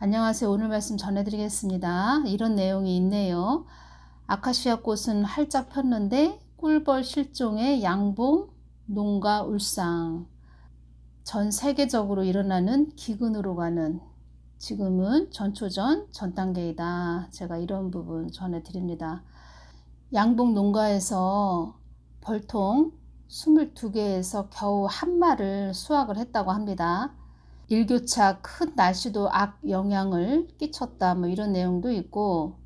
안녕하세요. 오늘 말씀 전해드리겠습니다. 이런 내용이 있네요. 아카시아 꽃은 활짝 폈는데 꿀벌 실종의 양봉, 농가 울상. 전 세계적으로 일어나는 기근으로 가는, 지금은 전초전 전 단계이다. 제가 이런 부분 전해드립니다. 양봉 농가에서 벌통 22개에서 겨우 한 마를 수확을 했다고 합니다. 일교차 큰 날씨도 악 영향을 끼쳤다, 이런 내용도 있고,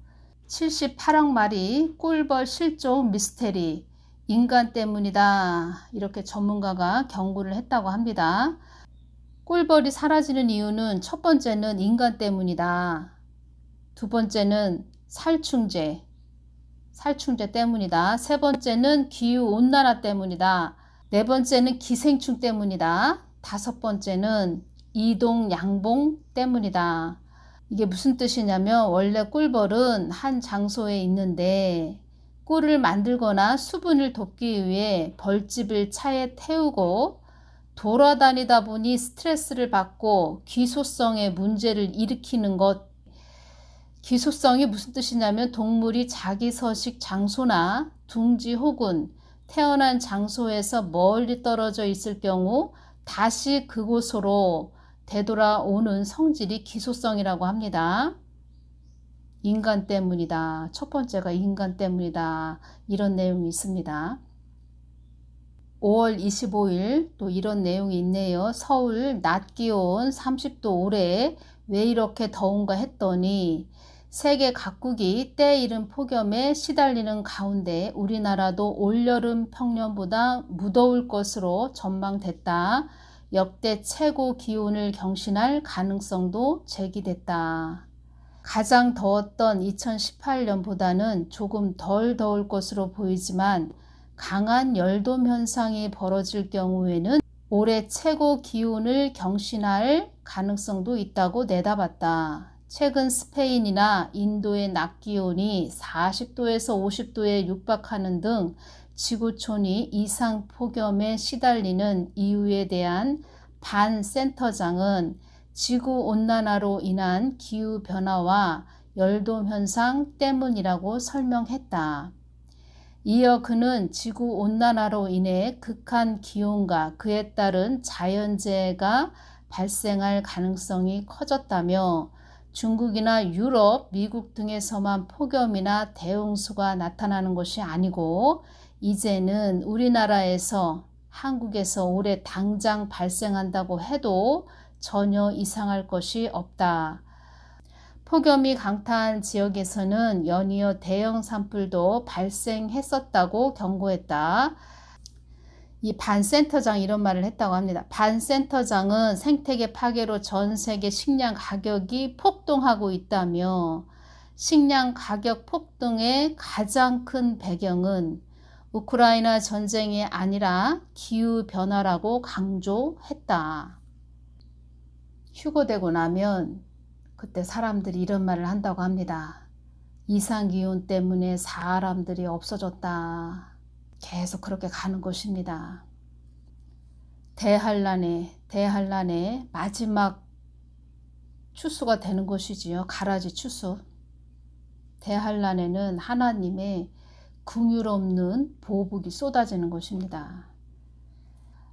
78억 마리 꿀벌 실종 미스테리, 인간 때문이다, 이렇게 전문가가 경고를 했다고 합니다. 꿀벌이 사라지는 이유는 첫 번째는 인간 때문이다. 두 번째는 살충제 때문이다. 세 번째는 기후온난화 때문이다. 네 번째는 기생충 때문이다. 다섯 번째는 이동 양봉 때문이다. 이게 무슨 뜻이냐면, 원래 꿀벌은 한 장소에 있는데 꿀을 만들거나 수분을 돕기 위해 벌집을 차에 태우고 돌아다니다 보니 스트레스를 받고 기소성의 문제를 일으키는 것. 기소성이 무슨 뜻이냐면, 동물이 자기 서식 장소나 둥지 혹은 태어난 장소에서 멀리 떨어져 있을 경우 다시 그곳으로 되돌아오는 성질이 기소성이라고 합니다. 인간 때문이다. 첫 번째가 인간 때문이다. 이런 내용이 있습니다. 5월 25일 또 이런 내용이 있네요. 서울 낮 기온 30도 올해 왜 이렇게 더운가 했더니, 세계 각국이 때 이른 폭염에 시달리는 가운데 우리나라도 올여름 평년보다 무더울 것으로 전망됐다. 역대 최고 기온을 경신할 가능성도 제기됐다. 가장 더웠던 2018년보다는 조금 덜 더울 것으로 보이지만, 강한 열돔 현상이 벌어질 경우에는 올해 최고 기온을 경신할 가능성도 있다고 내다봤다. 최근 스페인이나 인도의 낮 기온이 40도에서 50도에 육박하는 등 지구촌이 이상 폭염에 시달리는 이유에 대한 반 센터장은 지구온난화로 인한 기후변화와 열돔 현상 때문이라고 설명했다. 이어 그는 지구온난화로 인해 극한 기온과 그에 따른 자연재해가 발생할 가능성이 커졌다며, 중국이나 유럽, 미국 등에서만 폭염이나 대홍수가 나타나는 것이 아니고 이제는 우리나라에서, 한국에서 올해 당장 발생한다고 해도 전혀 이상할 것이 없다. 폭염이 강타한 지역에서는 연이어 대형 산불도 발생했었다고 경고했다. 이 반센터장 이런 말을 했다고 합니다. 반센터장은 생태계 파괴로 전 세계 식량 가격이 폭등하고 있다며, 식량 가격 폭등의 가장 큰 배경은 우크라이나 전쟁이 아니라 기후변화라고 강조했다. 휴거되고 나면 그때 사람들이 이런 말을 한다고 합니다. 이상기온 때문에 사람들이 없어졌다. 계속 그렇게 가는 것입니다. 대한란의 마지막 추수가 되는 것이지요. 가라지 추수. 대한란에는 하나님의 긍휼 없는 보복이 쏟아지는 것입니다.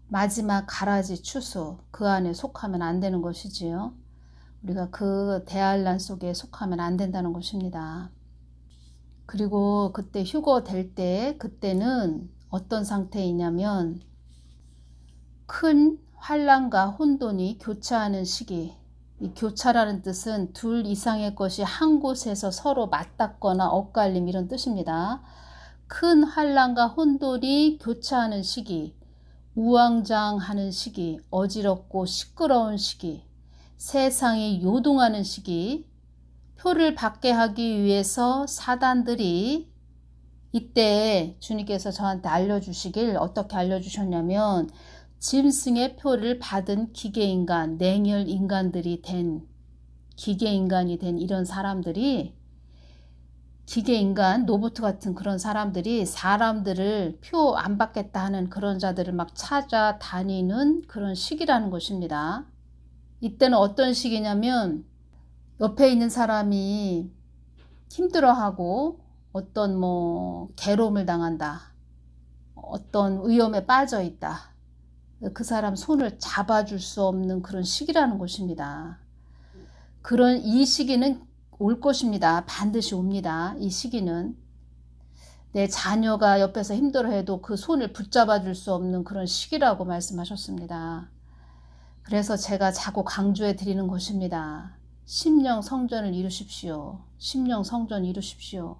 마지막 가라지 추수, 그 안에 속하면 안 되는 것이지요. 우리가 그 대한란 속에 속하면 안 된다는 것입니다. 그리고 그때 휴거될 때, 그때는 어떤 상태이냐면, 큰 환란과 혼돈이 교차하는 시기. 이 교차라는 뜻은 둘 이상의 것이 한 곳에서 서로 맞닿거나 엇갈림, 이런 뜻입니다. 큰 환란과 혼돈이 교차하는 시기, 우왕좌왕하는 시기, 어지럽고 시끄러운 시기, 세상이 요동하는 시기, 표를 받게 하기 위해서 사단들이, 이때 주님께서 저한테 알려주시길 어떻게 알려주셨냐면, 짐승의 표를 받은 기계인간, 냉혈인간들이 된, 기계인간이 된 이런 사람들이, 기계인간, 로봇 같은 그런 사람들이 사람들을 표 안 받겠다 하는 그런 자들을 막 찾아다니는 그런 시기라는 것입니다. 이때는 어떤 시기냐면, 옆에 있는 사람이 힘들어하고 어떤 괴로움을 당한다, 어떤 위험에 빠져 있다, 그 사람 손을 잡아줄 수 없는 그런 시기라는 것입니다. 그런 이 시기는 올 것입니다. 반드시 옵니다. 이 시기는 내 자녀가 옆에서 힘들어해도 그 손을 붙잡아 줄 수 없는 그런 시기라고 말씀하셨습니다. 그래서 제가 자꾸 강조해 드리는 것입니다. 심령 성전을 이루십시오. 심령 성전 이루십시오.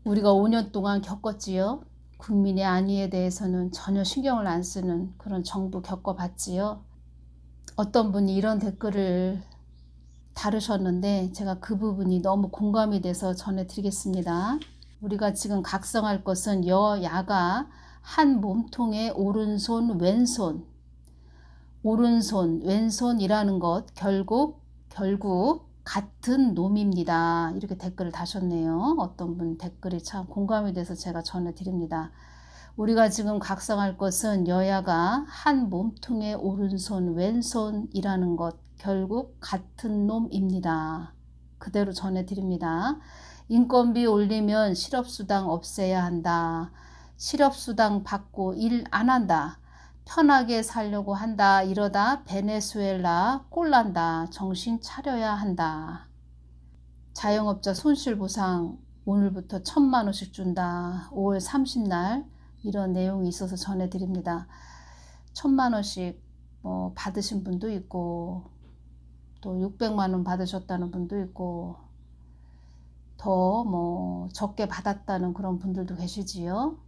우리가 5년 동안 겪었지요. 국민의 안위에 대해서는 전혀 신경을 안 쓰는 그런 정부 겪어봤지요. 어떤 분이 이런 댓글을 다루셨는데 제가 그 부분이 너무 공감이 돼서 전해드리겠습니다. 우리가 지금 각성할 것은 여야가 한 몸통의 오른손 왼손, 오른손 왼손이라는 것 결국 같은 놈입니다. 이렇게 댓글을 다셨네요. 어떤 분 댓글이 참 공감이 돼서 제가 전해드립니다. 우리가 지금 각성할 것은 여야가 한 몸통의 오른손 왼손이라는 것 결국 같은 놈입니다. 그대로 전해드립니다. 인건비 올리면 실업수당 없애야 한다. 실업수당 받고 일 안 한다. 편하게 살려고 한다. 이러다 베네수엘라 꼴난다. 정신 차려야 한다. 자영업자 손실보상 오늘부터 1,000만 원씩 준다. 5월 30날 이런 내용이 있어서 전해드립니다. 1,000만 원씩 받으신 분도 있고 또 600만 원 받으셨다는 분도 있고 더 적게 받았다는 그런 분들도 계시지요.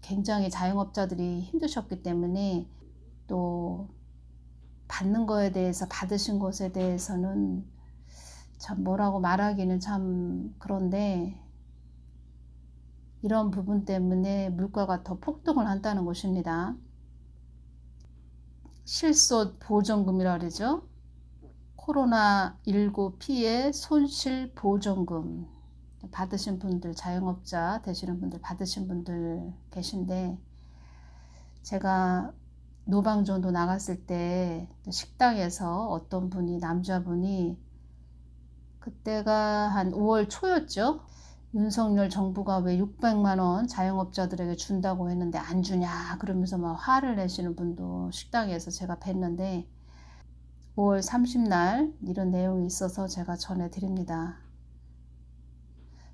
굉장히 자영업자들이 힘드셨기 때문에 또 받는 거에 대해서 받으신 것에 대해서는 참 뭐라고 말하기는 참 그런데 이런 부분 때문에 물가가 더 폭등을 한다는 것입니다. 실손 보전금이라 그러죠. 코로나19 피해 손실 보전금 받으신 분들, 자영업자 되시는 분들 받으신 분들 계신데 제가 노방전도 나갔을 때 식당에서 어떤 분이 남자분이 그때가 한 5월 초였죠. 윤석열 정부가 왜 600만 원 자영업자들에게 준다고 했는데 안 주냐 그러면서 막 화를 내시는 분도 식당에서 제가 뵀는데 5월 30날 이런 내용이 있어서 제가 전해드립니다.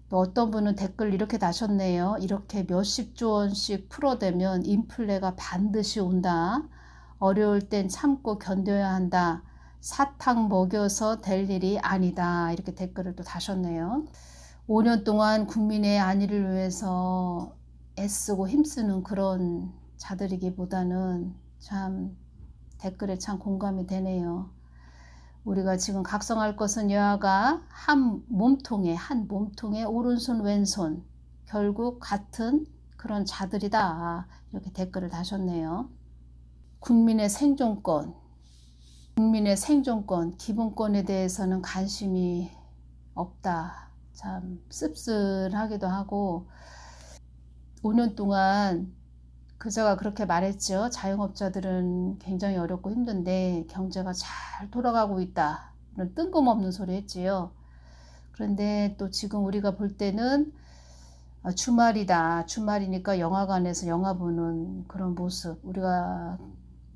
또 어떤 분은 댓글 이렇게 다셨네요. 이렇게 몇십조 원씩 풀어대면 인플레가 반드시 온다. 어려울 땐 참고 견뎌야 한다. 사탕 먹여서 될 일이 아니다. 이렇게 댓글을 또 다셨네요. 5년 동안 국민의 안위를 위해서 애쓰고 힘쓰는 그런 자들이기보다는 참 댓글에 참 공감이 되네요. 우리가 지금 각성할 것은 여야가 한 몸통에 오른손 왼손 결국 같은 그런 자들이다. 이렇게 댓글을 다셨네요. 국민의 생존권, 기본권에 대해서는 관심이 없다. 참 씁쓸하기도 하고 5년 동안 그자가 그렇게 말했죠. 자영업자들은 굉장히 어렵고 힘든데 경제가 잘 돌아가고 있다. 이런 뜬금없는 소리 했지요. 그런데 또 지금 우리가 볼 때는 주말이다. 주말이니까 영화관에서 영화 보는 그런 모습. 우리가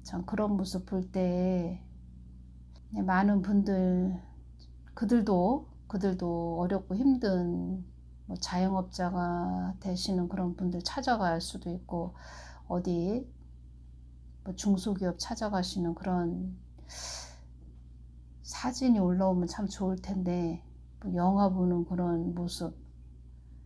참 그런 모습 볼 때 많은 분들 그들도 어렵고 힘든 자영업자가 되시는 그런 분들 찾아갈 수도 있고 어디 중소기업 찾아가시는 그런 사진이 올라오면 참 좋을 텐데 영화 보는 그런 모습.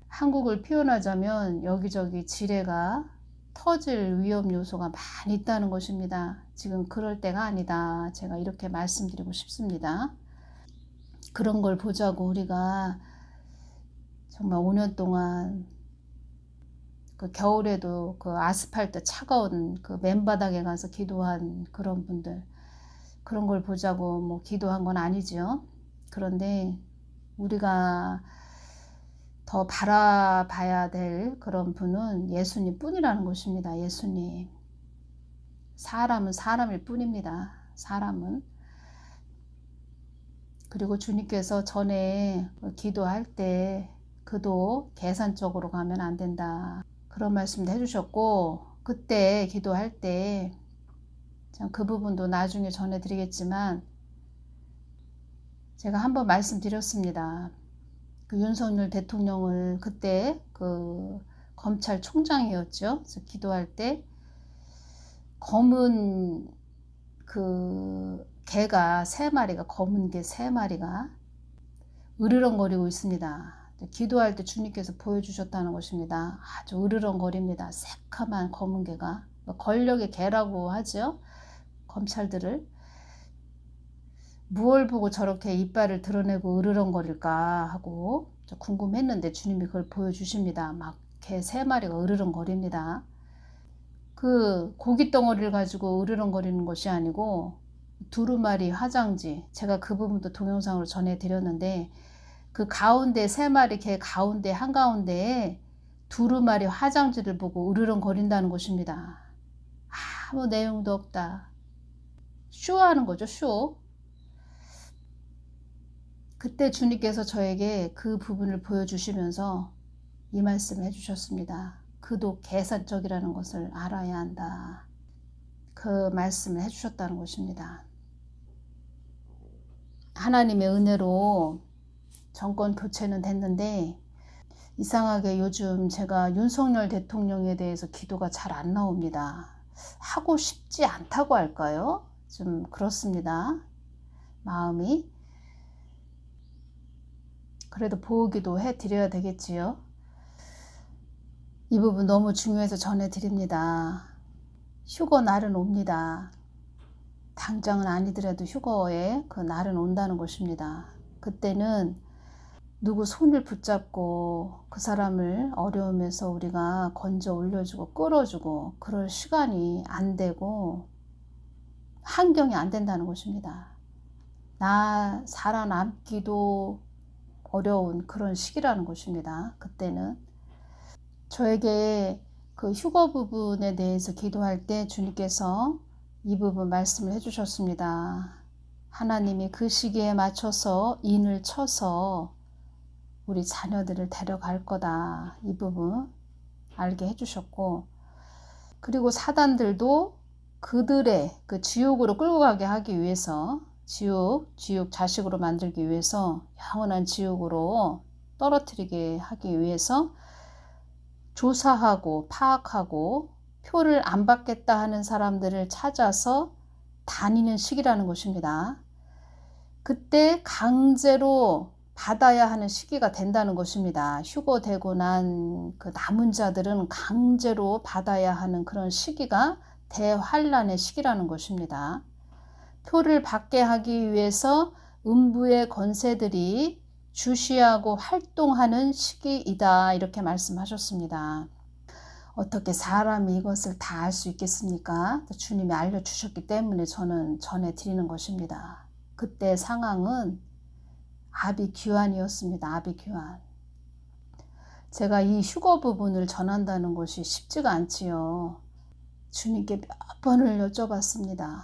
한국을 표현하자면 여기저기 지뢰가 터질 위험 요소가 많이 있다는 것입니다. 지금 그럴 때가 아니다. 제가 이렇게 말씀드리고 싶습니다. 그런 걸 보자고 우리가 정말 5년 동안 그 겨울에도 그 아스팔트 차가운 그 맨바닥에 가서 기도한 그런 분들 그런 걸 보자고 기도한 건 아니죠. 그런데 우리가 더 바라봐야 될 그런 분은 예수님 뿐이라는 것입니다. 예수님. 사람은 사람일 뿐입니다. 사람은. 그리고 주님께서 전에 기도할 때 그도 계산적으로 가면 안 된다. 그런 말씀도 해주셨고, 그때 기도할 때 그 부분도 나중에 전해드리겠지만 제가 한번 말씀드렸습니다. 그 윤석열 대통령을 그때 그 검찰총장이었죠. 그래서 기도할 때 검은 그 개가 3마리가, 검은 개 3마리가 으르렁거리고 있습니다. 기도할 때 주님께서 보여주셨다는 것입니다. 아주 으르렁거립니다. 새카만 검은 개가. 권력의 개라고 하죠. 검찰들을. 무얼 보고 저렇게 이빨을 드러내고 으르렁거릴까 하고 궁금했는데 주님이 그걸 보여주십니다. 막 개 3마리가 으르렁거립니다. 그 고기 덩어리를 가지고 으르렁거리는 것이 아니고 두루마리 화장지, 제가 그 부분도 동영상으로 전해드렸는데 그 가운데 3마리 개 가운데 한가운데에 두루마리 화장지를 보고 으르렁거린다는 것입니다. 아무 내용도 없다. 쇼하는 거죠, 쇼. 그때 주님께서 저에게 그 부분을 보여주시면서 이 말씀을 해주셨습니다. 그도 계산적이라는 것을 알아야 한다. 그 말씀을 해주셨다는 것입니다. 하나님의 은혜로 정권 교체는 됐는데 이상하게 요즘 제가 윤석열 대통령에 대해서 기도가 잘 안 나옵니다. 하고 싶지 않다고 할까요? 좀 그렇습니다. 마음이. 그래도 보호기도 해드려야 되겠지요. 이 부분 너무 중요해서 전해드립니다. 휴거 날은 옵니다. 당장은 아니더라도 휴거에 그 날은 온다는 것입니다. 그때는 누구 손을 붙잡고 그 사람을 어려움에서 우리가 건져 올려주고 끌어주고 그럴 시간이 안 되고 환경이 안 된다는 것입니다. 나 살아남기도 어려운 그런 시기라는 것입니다. 그때는 저에게 그 휴거 부분에 대해서 기도할 때 주님께서 이 부분 말씀을 해주셨습니다. 하나님이 그 시기에 맞춰서 인을 쳐서 우리 자녀들을 데려갈 거다. 이 부분 알게 해주셨고, 그리고 사단들도 그들의 그 지옥으로 끌고 가게 하기 위해서 지옥 자식으로 만들기 위해서 영원한 지옥으로 떨어뜨리게 하기 위해서 조사하고 파악하고 표를 안 받겠다 하는 사람들을 찾아서 다니는 시기라는 것입니다. 그때 강제로 받아야 하는 시기가 된다는 것입니다. 휴거되고 난 그 남은 자들은 강제로 받아야 하는 그런 시기가 대환란의 시기라는 것입니다. 표를 받게 하기 위해서 음부의 권세들이 주시하고 활동하는 시기이다. 이렇게 말씀하셨습니다. 어떻게 사람이 이것을 다 알 수 있겠습니까? 주님이 알려주셨기 때문에 저는 전해드리는 것입니다. 그때 상황은 아비규환이었습니다. 아비규환. 제가 이 휴거 부분을 전한다는 것이 쉽지가 않지요. 주님께 몇 번을 여쭤봤습니다.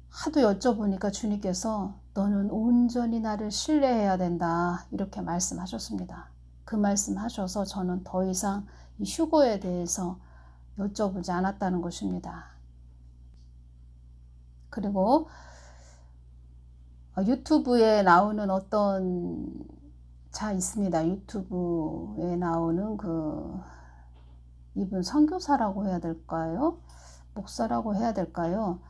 하도 여쭤보니까 주님께서 너는 온전히 나를 신뢰해야 된다. 이렇게 말씀하셨습니다. 그 말씀하셔서 저는 더 이상 이 휴거에 대해서 여쭤보지 않았다는 것입니다. 그리고 유튜브에 나오는 어떤 자 있습니다. 유튜브에 나오는 이분 선교사라고 해야 될까요? 목사라고 해야 될까요?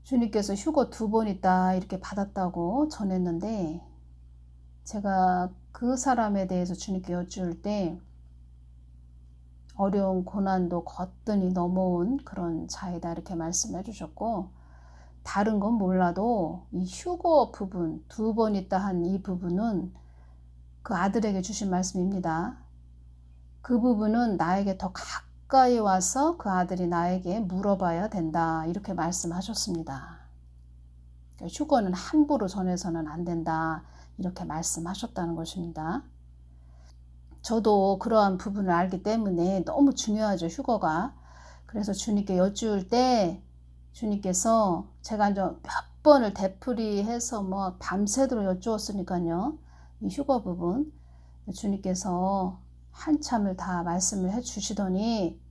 주님께서 휴거 2번 있다 이렇게 받았다고 전했는데 제가 그 사람에 대해서 주님께 여쭈을 때 어려운 고난도 거뜬히 넘어온 그런 자이다 이렇게 말씀해 주셨고, 다른 건 몰라도 이 휴거 부분 2번 있다 한 이 부분은 그 아들에게 주신 말씀입니다. 그 부분은 나에게 더 가까이 와서 그 아들이 나에게 물어봐야 된다 이렇게 말씀하셨습니다. 그러니까 휴거는 함부로 전해서는 안 된다 이렇게 말씀하셨다는 것입니다. 저도 그러한 부분을 알기 때문에 너무 중요하죠, 휴거가. 그래서 주님께 여쭈을 때 주님께서 제가 몇 번을 되풀이해서 뭐 밤새도록 여쭈었으니까요. 이 휴거 부분 주님께서 한참을 다 말씀을 해 주시더니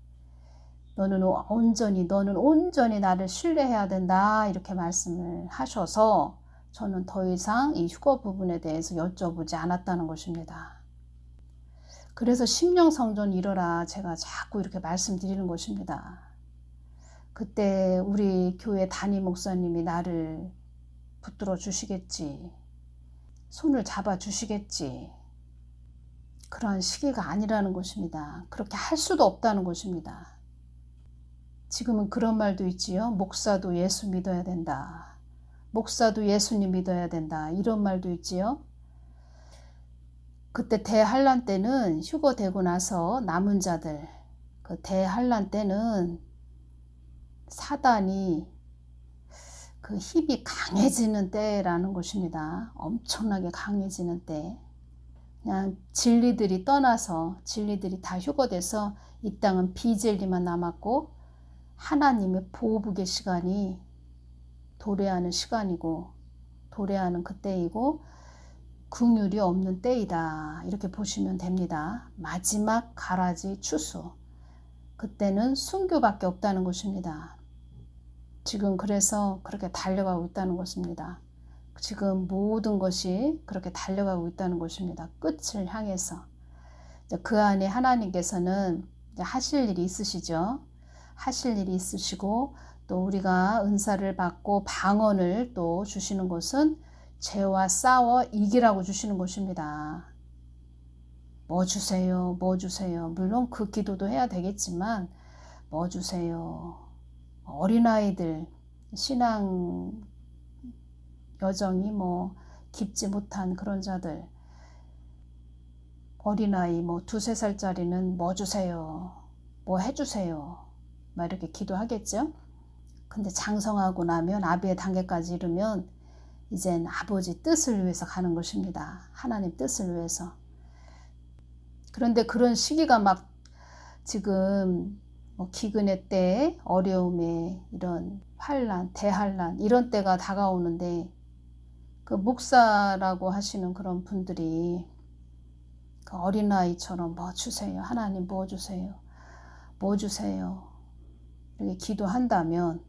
너는 온전히 나를 신뢰해야 된다 이렇게 말씀을 하셔서 저는 더 이상 이 휴거 부분에 대해서 여쭤보지 않았다는 것입니다. 그래서 심령성전 이뤄라 제가 자꾸 이렇게 말씀드리는 것입니다. 그때 우리 교회 담임 목사님이 나를 붙들어 주시겠지. 손을 잡아 주시겠지. 그러한 시기가 아니라는 것입니다. 그렇게 할 수도 없다는 것입니다. 지금은 그런 말도 있지요. 목사도 예수 믿어야 된다. 목사도 예수님 믿어야 된다. 이런 말도 있지요. 그때 대환란 때는 휴거되고 나서 남은 자들 그 대환란 때는 사단이 그 힘이 강해지는 때라는 것입니다. 엄청나게 강해지는 때. 그냥 진리들이 떠나서 진리들이 다 휴거돼서 이 땅은 비진리만 남았고 하나님의 보복의 시간이 도래하는 시간이고 도래하는 그때이고 긍휼이 없는 때이다. 이렇게 보시면 됩니다. 마지막 가라지 추수. 그때는 순교밖에 없다는 것입니다. 지금 그래서 그렇게 달려가고 있다는 것입니다. 지금 모든 것이 그렇게 달려가고 있다는 것입니다. 끝을 향해서. 그 안에 하나님께서는 하실 일이 있으시죠. 하실 일이 있으시고 또 우리가 은사를 받고 방언을 또 주시는 것은 죄와 싸워 이기라고 주시는 것입니다. 뭐 주세요? 뭐 주세요? 물론 그 기도도 해야 되겠지만 뭐 주세요? 어린아이들 신앙 여정이 뭐 깊지 못한 그런 자들 어린아이 뭐 2, 3살짜리는 뭐 주세요? 뭐 해주세요? 막 이렇게 기도하겠죠? 근데 장성하고 나면 아비의 단계까지 이르면 이젠 아버지 뜻을 위해서 가는 것입니다. 하나님 뜻을 위해서. 그런데 그런 시기가 막 지금 뭐 기근의 때, 어려움에 이런 환난, 대환난 이런 때가 다가오는데 그 목사라고 하시는 그런 분들이 그 어린아이처럼 뭐 주세요. 하나님 뭐 주세요. 뭐 주세요. 이렇게 기도한다면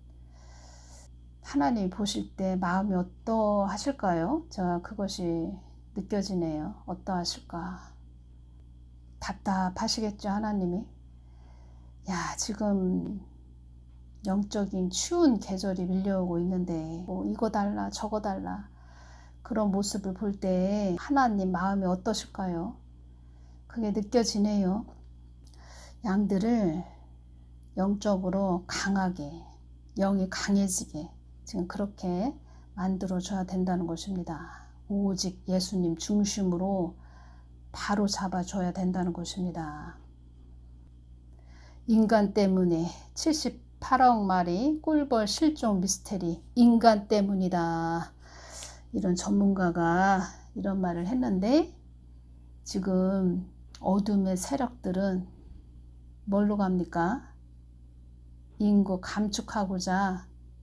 하나님이 보실 때 마음이 어떠하실까요? 제가 그것이 느껴지네요. 어떠하실까? 답답하시겠죠, 하나님이? 야, 지금 영적인 추운 계절이 밀려오고 있는데 뭐 이거 달라 저거 달라 그런 모습을 볼 때 하나님 마음이 어떠실까요? 그게 느껴지네요. 양들을 영적으로 강하게 영이 강해지게 지금 그렇게 만들어줘야 된다는 것입니다. 오직 예수님 중심으로 바로 잡아줘야 된다는 것입니다. 인간 때문에 78억 마리 꿀벌 실종 미스테리 인간 때문이다. 이런 전문가가 이런 말을 했는데 지금 어둠의 세력들은 뭘로 갑니까?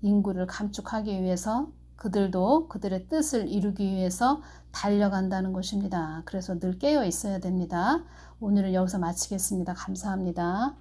인구를 감축하기 위해서 그들도 그들의 뜻을 이루기 위해서 달려간다는 것입니다. 그래서 늘 깨어 있어야 됩니다. 오늘은 여기서 마치겠습니다. 감사합니다.